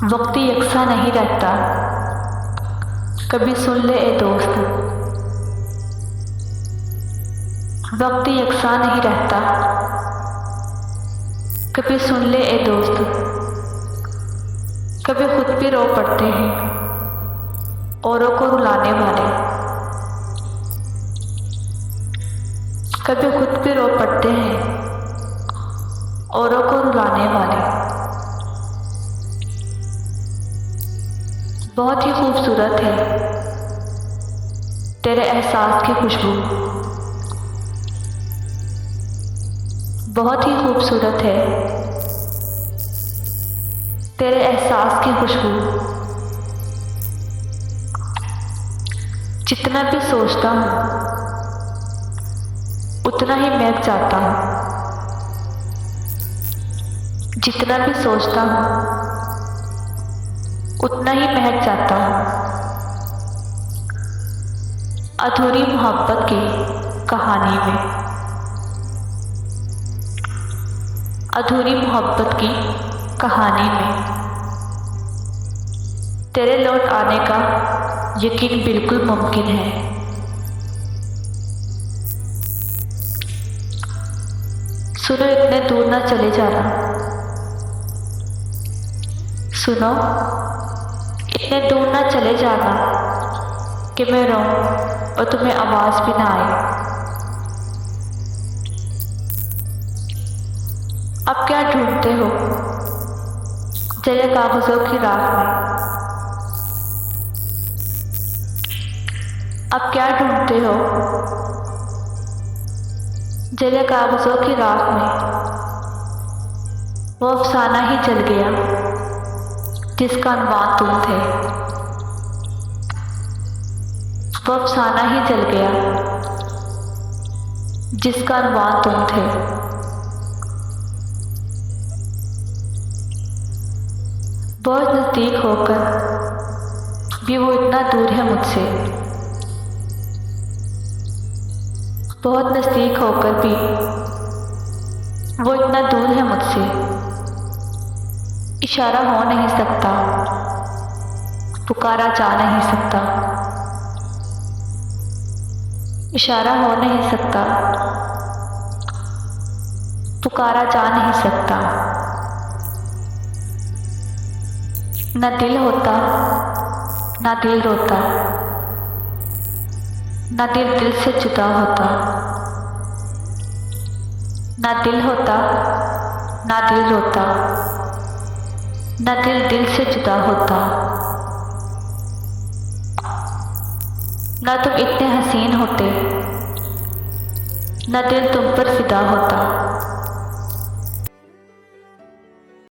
वक्त यकसा नहीं रहता, कभी सुन ले ए दोस्त। वक्त यकसा नहीं रहता, कभी सुन ले ए दोस्त। कभी खुद भी रो पड़ते हैं औरों को रुलाने वाले, कभी खुद भी रो पड़ते हैं औरों को रुलाने वाले। बहुत ही खूबसूरत है तेरे एहसास की खुशबू, बहुत ही खूबसूरत है तेरे एहसास की खुशबू। जितना भी सोचता हूँ उतना ही महक जाता हूँ, जितना भी सोचता हूँ उतना ही महक जाता हूँ। अधूरी मोहब्बत की कहानी में, अधूरी मोहब्बत की कहानी में तेरे लौट आने का यकीन बिल्कुल मुमकिन है। सुनो, इतने दूर ना चले जाना। सुनो, इतने दूर ना चले जाना कि मैं रोऊं और तुम्हें आवाज़ भी ना आए। अब क्या ढूंढते हो जले कागज़ों की राख में? अब क्या ढूंढते हो जले कागज़ों की राख में? वो अफसाना ही जल गया जिसका अनवान तुम थे, वो अफसाना ही जल गया जिसका अनवान तुम थे। बहुत नज़दीक होकर भी वो इतना दूर है मुझसे, बहुत नज़दीक होकर भी वो इतना दूर है मुझसे। इशारा हो नहीं सकता, पुकारा जा नहीं सकता। इशारा हो नहीं सकता, पुकारा जा नहीं सकता। न दिल होता, न दिल रोता, न दिल दिल से जुदा होता। न दिल होता, न दिल रोता, न दिल दिल से जुदा होता। न तुम इतने हसीन होते, न दिल तुम पर फिदा होता।